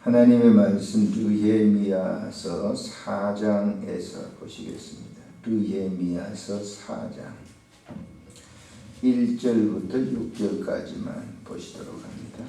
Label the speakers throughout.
Speaker 1: 하나님의 말씀 느헤미야서 4장에서 보시겠습니다. 느헤미야서 4장 1절부터 6절까지만 보시도록 합니다.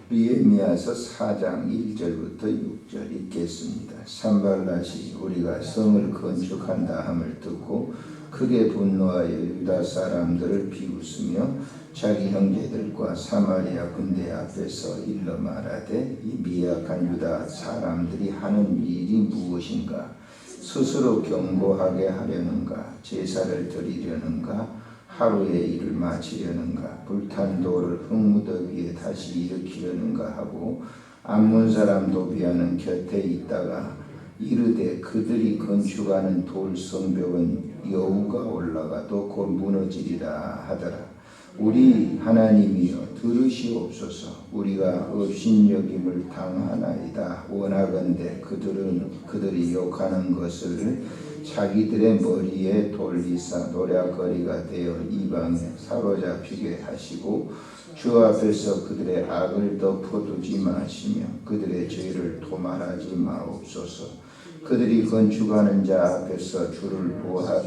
Speaker 1: 느헤미야서 4장 1절부터 6절 읽겠습니다. 산발랏이 우리가 성을 건축한다 함을 듣고 크게 분노하여 유다 사람들을 비웃으며 자기 형제들과 사마리아 군대 앞에서 일러 말하되 이 미약한 유다 사람들이 하는 일이 무엇인가? 스스로 경고하게 하려는가? 제사를 드리려는가? 하루의 일을 마치려는가? 불탄 돌을 흙무더기에 다시 일으키려는가 하고 암몬 사람 도비아는 곁에 있다가 이르되 그들이 건축하는 돌 성벽은 여우가 올라가도 곧 무너지리라 하더라. 우리 하나님이여 들으시옵소서. 우리가 업신여김을 당하나이다. 원하건대 그들이 욕하는 것을 자기들의 머리에 돌리사 노략거리가 되어 이방에 사로잡히게 하시고 주 앞에서 그들의 악을 덮어두지 마시며 그들의 죄를 도말하지 마옵소서. 그들이 건축하는 자 앞에서 주를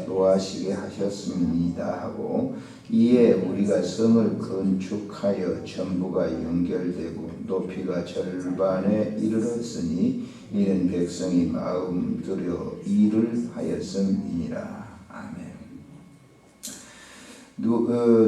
Speaker 1: 노하시게 하셨습니다 하고 이에 우리가 성을 건축하여 전부가 연결되고 높이가 절반에 이르렀으니 이는 백성이 마음 들여 일을 하였음이니라. 아멘.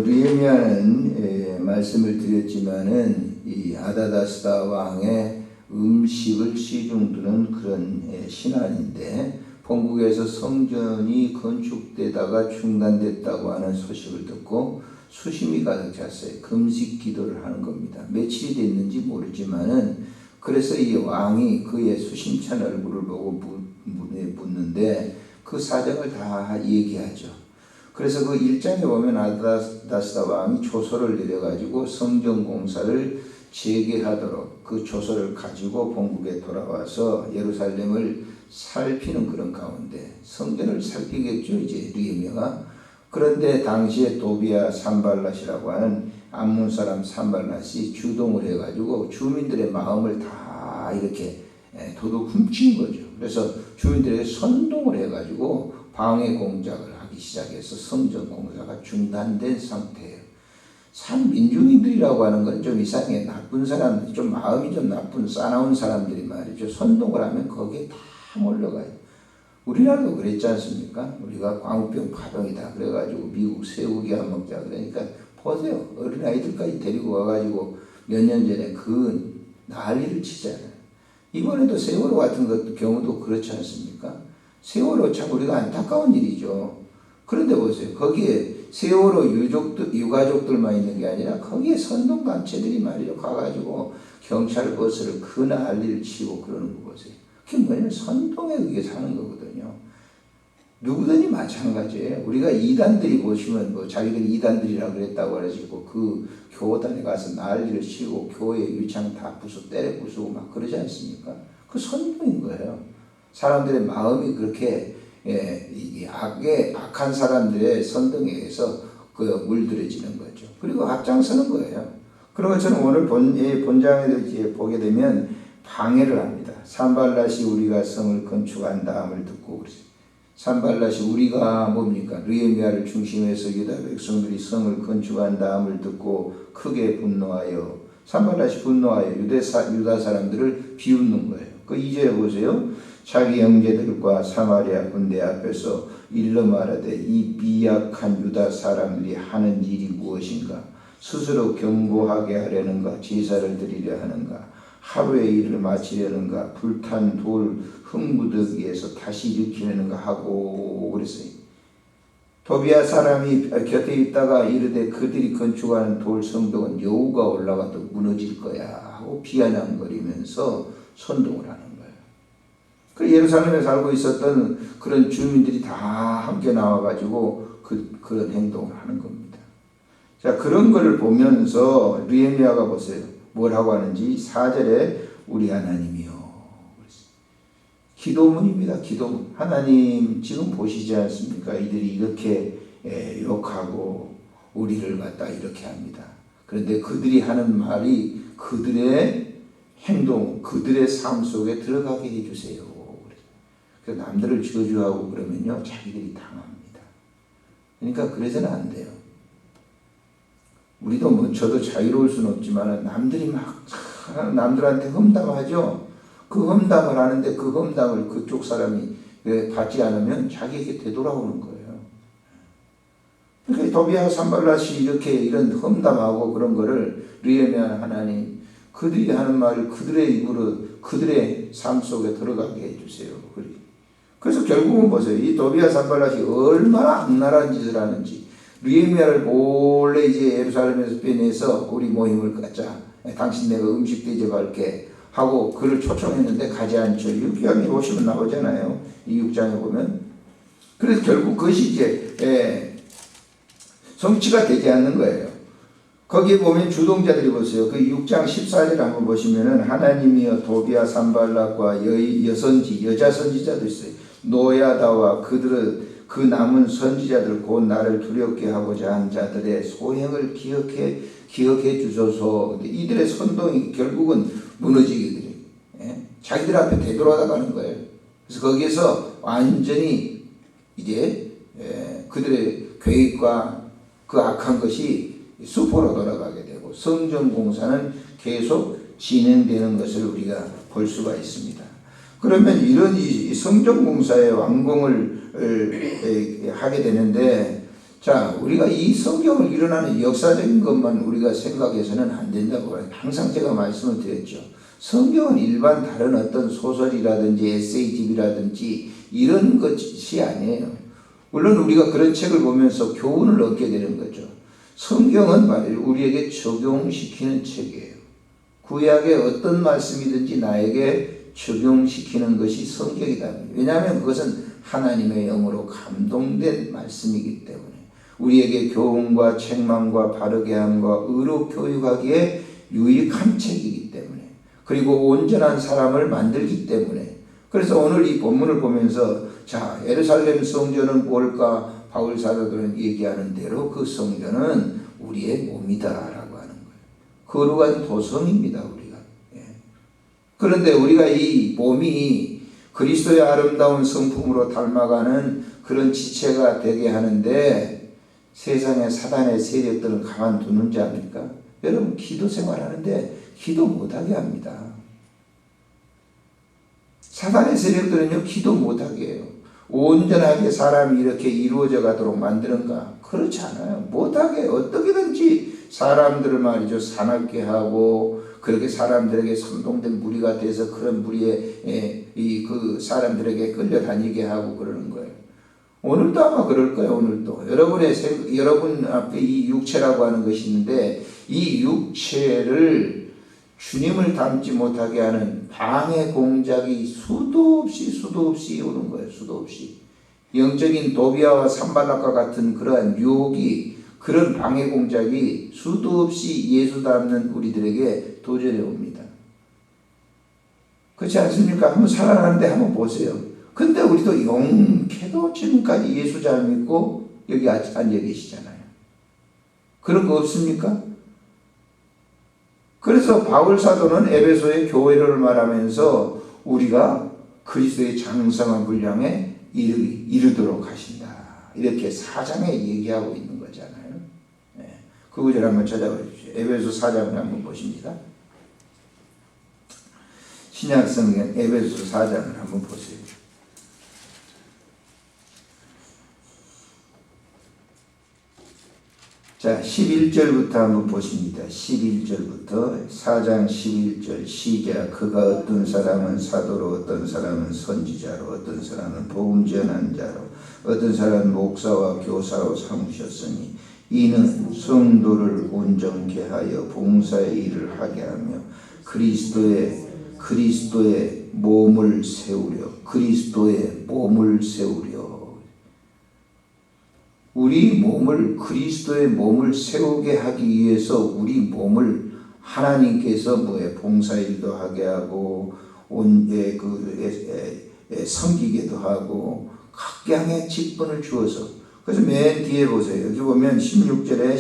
Speaker 1: 느헤미야는 말씀을 드렸지만은 이 아다다스다 왕의 음식을 시중드는 그런 신하인데 본국에서 성전이 건축되다가 중단됐다고 하는 소식을 듣고 수심이 가득 찼어요. 금식 기도를 하는 겁니다. 며칠이 됐는지 모르지만은 그래서 이 왕이 그의 수심찬 얼굴을 보고 묻는데 그 사정을 다 얘기하죠. 그래서 그 1장에 보면 아다다스다 왕이 조서를 내려가지고 성전 공사를 재개하도록 그 조서를 가지고 본국에 돌아와서 예루살렘을 살피는 그런 가운데 성전을 살피겠죠, 이제 느헤미야가. 그런데 당시에 도비아 산발랏이라고 하는 암몬 사람 산발랏이 주동을 해가지고 주민들의 마음을 다 이렇게 도둑 훔친 거죠. 그래서 주민들에게 선동을 해가지고 방해 공작을 하기 시작해서 성전 공사가 중단된 상태예요. 민중인들이라고 하는 건 좀 이상해. 나쁜 사람들, 좀 마음이 좀 나쁜 싸나운 사람들이 말이죠. 선동을 하면 거기에 다 몰려가요. 우리나라도 그랬지 않습니까? 우리가 광우병 파병이다 그래가지고 미국 쇠고기 안 먹자 그러니까 보세요. 어린아이들까지 데리고 와가지고 몇 년 전에 그 난리를 치잖아요. 이번에도 세월호 같은 경우도 그렇지 않습니까? 세월호 참 우리가 안타까운 일이죠. 그런데 보세요. 거기에 세월호 유가족들만 있는 게 아니라 거기에 선동단체들이 말이죠. 가가지고 경찰 버스를 그 난리를 치고 그러는 거 보세요. 그게 뭐냐면 선동에 의해 사는 거거든요. 누구든지 마찬가지예요. 우리가 이단들이 보시면 뭐 자기들이 이단들이라고 그랬다고 그래가지고 그 교단에 가서 난리를 치고 교회 유창 다 때려 부수고 막 그러지 않습니까? 그 선동인 거예요. 사람들의 마음이 그렇게 악한 사람들의 선동에 의해서 물들여지는 거죠. 그리고 앞장서는 거예요. 그런 것처럼 오늘 본장에 이제 보게 되면 방해를 합니다. 산발랏이 우리가 성을 건축한다 함을 듣고 그러죠. 산발랏이 우리가 뭡니까? 느헤미야를 중심해서 유다 백성들이 성을 건축한다 함을 듣고 크게 분노하여 산발랏이 분노하여 유다 사람들을 비웃는 거예요. 그 2절에 보세요. 자기 형제들과 사마리아 군대 앞에서 일러 말하되 이 미약한 유다 사람들이 하는 일이 무엇인가? 스스로 경고하게 하려는가? 제사를 드리려 하는가? 하루의 일을 마치려는가? 불탄 돌 흙무더기에서 다시 일으키려는가 하고 그랬어요. 도비아 사람이 곁에 있다가 이르되 그들이 건축하는 돌 성벽은 여우가 올라가도 무너질 거야 하고 비아냥거리면서 선동을 하는 거예요. 그 예루살렘에 살고 있었던 그런 주민들이 다 함께 나와가지고 그런 행동을 하는 겁니다. 자, 그런 걸 보면서 느헤미야가 보세요. 뭐라고 하는지 4절에 우리 하나님이요. 기도문입니다. 기도문. 하나님 지금 보시지 않습니까? 이들이 이렇게 욕하고 우리를 갖다 이렇게 합니다. 그런데 그들이 하는 말이 그들의 행동, 그들의 삶 속에 들어가게 해주세요. 그래서 남들을 저주하고 그러면요, 자기들이 당합니다. 그러니까 그래서는 안 돼요. 우리도 저도 자유로울 수는 없지만 남들이 막 남들한테 험담하죠. 그 험담을 하는데 그 험담을 그쪽 사람이 받지 않으면 자기에게 되돌아오는 거예요. 그러니까 도비아와 산발랏이 이런 험담하고 그런 거를 느헤미야 하나님, 그들이 하는 말을 그들의 입으로 그들의 삶 속에 들어가게 해주세요. 그래서 결국은 보세요. 이 도비아 산발랏이 얼마나 악랄한 짓을 하는지. 느헤미야를 몰래 이제 예루살렘에서 빼내서 우리 모임을 갖자. 당신 내가 음식 대접할게 하고 그를 초청했는데 가지 않죠. 6장에 보시면 나오잖아요. 이 6장에 보면. 그래서 결국 그것이 이제 성취가 되지 않는 거예요. 거기에 보면 주동자들이 보세요. 그 6장 14절 한번 보시면은 하나님이여 도비아 산발락과 여자 선지자도 있어요. 노야다와 그들은 그 남은 선지자들 곧 나를 두렵게 하고자 한 자들의 소행을 기억해 주소서. 이들의 선동이 결국은 무너지게 돼요. 자기들 앞에 되돌아가는 거예요. 그래서 거기에서 완전히 이제 그들의 계획과 그 악한 것이 수포로 돌아가게 되고 성전 공사는 계속 진행되는 것을 우리가 볼 수가 있습니다. 그러면 이런 이 성전 공사의 완공을 하게 되는데, 자, 우리가 이 성경을 일어나는 역사적인 것만 우리가 생각해서는 안 된다고 항상 제가 말씀을 드렸죠. 성경은 일반 다른 어떤 소설이라든지 에세이집이라든지 이런 것이 아니에요. 물론 우리가 그런 책을 보면서 교훈을 얻게 되는 거죠. 성경은 우리에게 적용시키는 책이에요. 구약의 어떤 말씀이든지 나에게 적용시키는 것이 성경이다. 왜냐하면 그것은 하나님의 영으로 감동된 말씀이기 때문에 우리에게 교훈과 책망과 바르게 함과 의로 교육하기에 유익한 책이기 때문에, 그리고 온전한 사람을 만들기 때문에. 그래서 오늘 이 본문을 보면서 자, 예루살렘 성전은 뭘까? 바울 사도들은 얘기하는 대로 그 성전은 우리의 몸이다라고 하는 거예요. 거룩한 도성입니다, 우리가. 그런데 우리가 이 몸이 그리스도의 아름다운 성품으로 닮아가는 그런 지체가 되게 하는데 세상의 사단의 세력들은 가만두는지 압니까? 여러분, 기도 생활하는데 기도 못하게 합니다. 사단의 세력들은요, 기도 못하게 해요. 온전하게 사람이 이렇게 이루어져 가도록 만드는가? 그렇지 않아요. 못하게 어떻게든지 사람들을 말이죠, 사납게 하고 그렇게 사람들에게 선동된 무리가 돼서 그런 무리에 그 사람들에게 끌려다니게 하고 그러는 거예요. 오늘도 아마 그럴 거예요. 오늘도 여러분 앞에 이 육체라고 하는 것이 있는데 이 육체를 주님을 닮지 못하게 하는 방해 공작이 수도 없이 오는 거예요. 수도 없이. 영적인 도비아와 산발락과 같은 그러한 유혹이, 그런 방해 공작이 수도 없이 예수 닮는 우리들에게 도전해 옵니다. 그렇지 않습니까? 한번 살아가는데 한번 보세요. 근데 우리도 용케도 지금까지 예수 잘 믿고 여기 앉아 계시잖아요. 그런 거 없습니까? 그래서 바울 사도는 에베소의 교회를 말하면서 우리가 그리스도의 장성한 분량에 이르도록 하신다. 이렇게 4장에 얘기하고 있는 거잖아요. 그 구절 한번 찾아보십시오. 에베소 4장을 한번 보십니다. 신약성경 에베소 4장을 한번 보세요. 자, 11절부터 한번 보십니다. 11절부터 4장 11절 시작. 그가 어떤 사람은 사도로, 어떤 사람은 선지자로, 어떤 사람은 복음 전한 자로, 어떤 사람은 목사와 교사로 삼으셨으니 이는 성도를 온전케 하여 봉사의 일을 하게 하며 그리스도의 몸을 세우려. 우리 몸을, 그리스도의 몸을 세우게 하기 위해서 우리 몸을 하나님께서 봉사일도 하게 하고 섬기게도 하고 각양의 직분을 주어서. 그래서 맨 뒤에 보세요. 여기 보면 16절에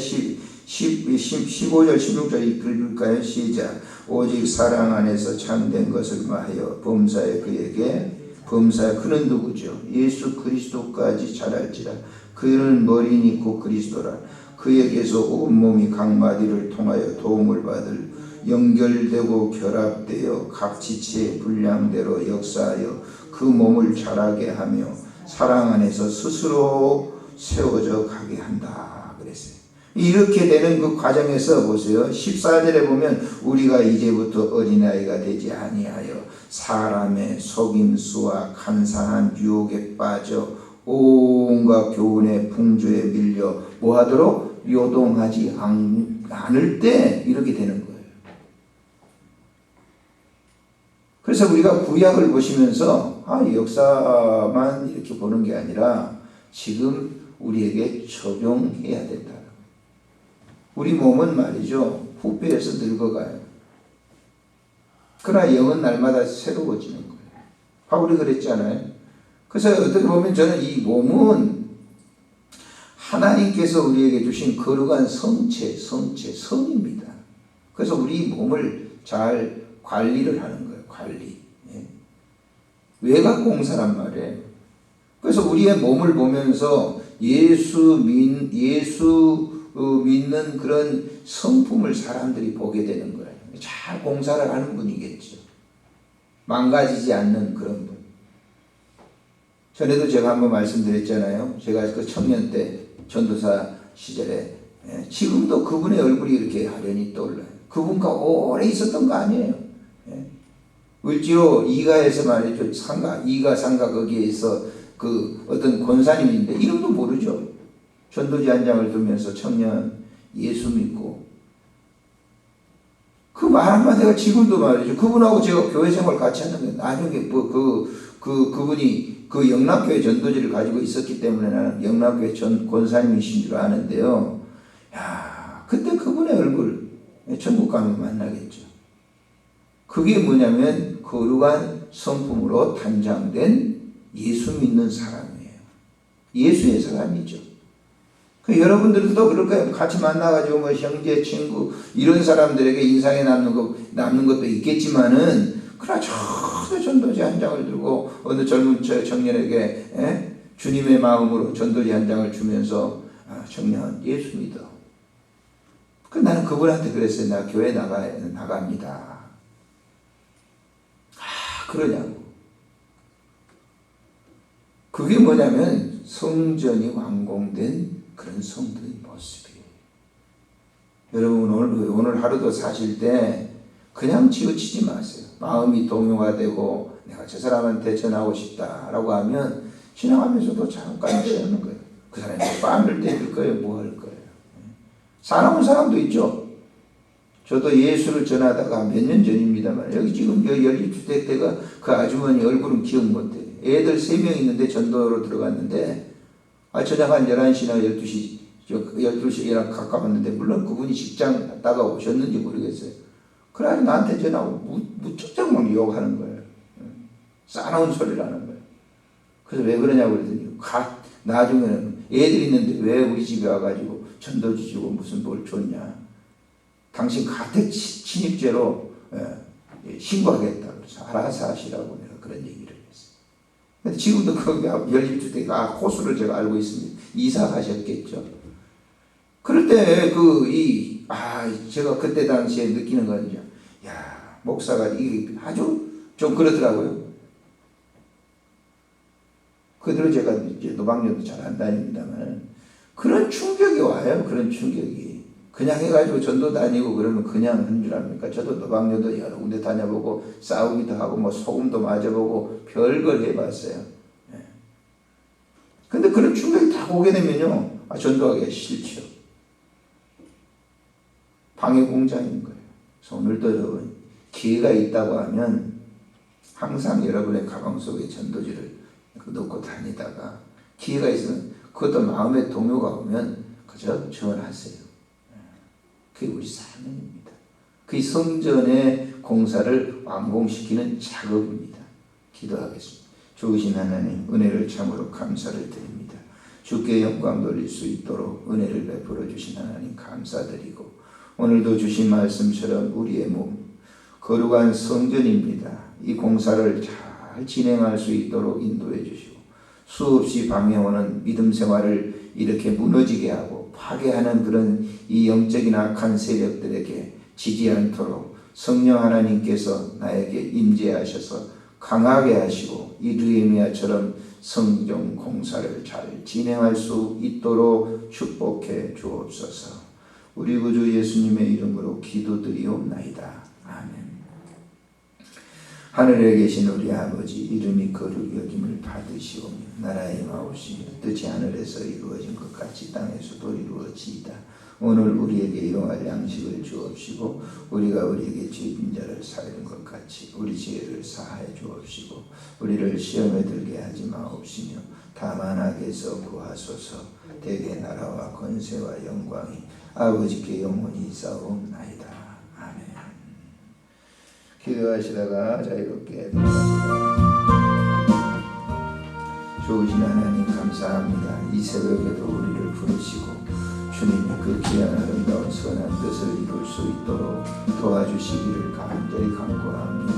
Speaker 1: 15절 16절 읽을까요? 시작. 오직 사랑 안에서 참된 것을 말하여 범사에 그에게 범사에 그는 누구죠? 예수 그리스도까지 잘 알지라. 그는 머리니 곧 그리스도라. 그에게서 온몸이 각 마디를 통하여 도움을 받을 연결되고 결합되어 각 지체의 분량대로 역사하여 그 몸을 자라게 하며 사랑 안에서 스스로 세워져 가게 한다 그랬어요. 이렇게 되는 그 과정에서 보세요. 14절에 보면 우리가 이제부터 어린아이가 되지 아니하여 사람의 속임수와 간사한 유혹에 빠져 온갖 교훈의 풍조에 밀려 뭐하도록 요동하지 않을 때 이렇게 되는 거예요. 그래서 우리가 구약을 보시면서 역사만 이렇게 보는 게 아니라 지금 우리에게 적용해야 된다. 우리 몸은 말이죠. 후패해서 늙어가요. 그러나 영은 날마다 새로워지는 거예요. 바울이 그랬잖아요. 그래서 어떻게 보면 저는 이 몸은 하나님께서 우리에게 주신 거룩한 성입니다. 그래서 우리 몸을 잘 관리를 하는 거예요. 관리. 외곽공사란 말이에요. 그래서 우리의 몸을 보면서 예수 믿는 그런 성품을 사람들이 보게 되는 거예요. 잘 공사를 하는 분이겠죠. 망가지지 않는 그런 분. 전에도 제가 한번 말씀드렸잖아요. 제가 그 청년 때 전도사 시절에 지금도 그분의 얼굴이 이렇게 아련히 떠올라요. 그분과 오래 있었던 거 아니에요. 을지로 이가에서 말이죠. 이가 상가 거기에서 그 어떤 권사님인데 이름도 모르죠. 전도지 한 장을 두면서 청년 예수 믿고 그 말 한마디가 지금도 말이죠. 그분하고 제가 교회 생활 같이 하는 거예요. 나중에 그분이 그 영락교회 전도지를 가지고 있었기 때문에 나는 영락교회 권사님이신 줄 아는데요. 야, 그때 그분의 얼굴 천국 가면 만나겠죠. 그게 뭐냐면 거룩한 성품으로 단장된 예수 믿는 사람이에요. 예수의 사람이죠. 여러분들도 그럴 거예요. 같이 만나가지고 뭐 형제, 친구 이런 사람들에게 인상에 남는 것도 있겠지만은 그러나 전도지 한 장을 들고 어느 젊은 청년에게 주님의 마음으로 전도지 한 장을 주면서 청년 예수 믿어. 나는 그분한테 그랬어요. 나 교회 나갑니다. 그러냐고. 그게 뭐냐면 성전이 완공된 그런 성도의 모습이에요. 여러분 오늘 하루도 사실 때 그냥 지어치지 마세요. 마음이 동요가 되고 내가 저 사람한테 전하고 싶다라고 하면 지나가면서도 잠깐 지어는 거예요. 그 사람이 뺨을 때릴 거예요. 뭐 할 거예요. 사나운 사람도 있죠. 저도 예수를 전하다가 몇 년 전입니다만 여기 지금 연립주택 때가 그 아주머니 얼굴은 기억 못해요. 애들 3명 있는데 전도로 들어갔는데 저녁 한 11시나 12시랑 가까웠는데 물론 그분이 직장 갔다가 오셨는지 모르겠어요. 그래 나한테 전화하고 무척 막 욕하는 거예요. 싸나운 소리를 하는 거예요. 그래서 왜 그러냐고 그랬더니 나중에는 애들 있는데 왜 우리 집에 와가지고 전도지 주고 무슨 뭘 줬냐. 당신 가택 침입죄로 신고하겠다. 그래서 알아서 하시라고 내가 그런 얘기를 했어요. 근데 지금도 그 연립주택 호수를 제가 알고 있습니다. 이사 가셨겠죠. 그럴 때 제가 그때 당시에 느끼는 건요. 야 목사가 이게 아주 좀 그렇더라고요. 그대로 제가 이제 노방년도 잘 안 다닙니다만 그런 충격이 와요. 그런 충격이. 그냥 해가지고 전도 다니고 그러면 그냥 한 줄 압니까? 저도 노방년도 여러 군데 다녀보고 싸우기도 하고 뭐 소금도 맞아보고 별걸 해봤어요. 근데 그런 충격이 다 오게 되면요. 전도하기가 싫죠. 방해 공장인 거예요. 그래서 오늘도 여러분 기회가 있다고 하면 항상 여러분의 가방 속에 전도지를 넣고 다니다가 기회가 있으면 그것도 마음에 동요가 오면 그저 전하세요. 그게 우리 사명입니다. 그 성전의 공사를 완공시키는 작업입니다. 기도하겠습니다. 좋으신 하나님 은혜를 참으로 감사를 드립니다. 주께 영광 돌릴 수 있도록 은혜를 베풀어 주신 하나님 감사드리고, 오늘도 주신 말씀처럼 우리의 몸 거룩한 성전입니다. 이 공사를 잘 진행할 수 있도록 인도해 주시고, 수없이 방해오는 믿음 생활을 이렇게 무너지게 하고 파괴하는 그런 이 영적인 악한 세력들에게 지지 않도록 성령 하나님께서 나에게 임재하셔서 강하게 하시고 이 느헤미야처럼 성전 공사를 잘 진행할 수 있도록 축복해 주옵소서. 우리 구주 예수님의 이름으로 기도드리옵나이다. 아멘. 하늘에 계신 우리 아버지, 이름이 거룩히 여김을 받으시오며 나라의 마옵시며 뜻이 하늘에서 이루어진 것 같이 땅에서도 이루어지이다. 오늘 우리에게 일용할 양식을 주옵시고 우리가 우리에게 죄진 자를 사하는 것 같이 우리 죄를 사하여 주옵시고 우리를 시험에 들게 하지 마옵시며 다만 악에서 구하소서. 대개 나라와 권세와 영광이 아버지께 영원히 있사옵나이다. 아멘. 기도하시다가 자유롭게 돌아갑니다. 좋으신 하나님 감사합니다. 이 새벽에도 우리를 부르시고 주님이 그 귀한 아름다운 선한 뜻을 이룰 수 있도록 도와주시기를 간절히 간구합니다.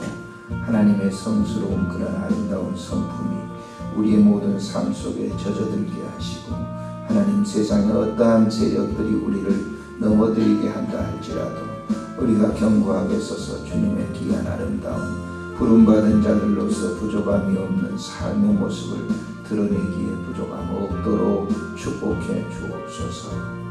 Speaker 1: 하나님의 성스러운 그런 아름다운 성품이 우리의 모든 삶 속에 젖어들게 하시고, 하나님 세상의 어떠한 세력들이 우리를 넘어들게 한다 할지라도 우리가 견고하게 서서 주님의 귀한 아름다운 부름받은 자들로서 부족함이 없는 삶의 모습을 드러내기에 부족함 없도록 축복해 주옵소서.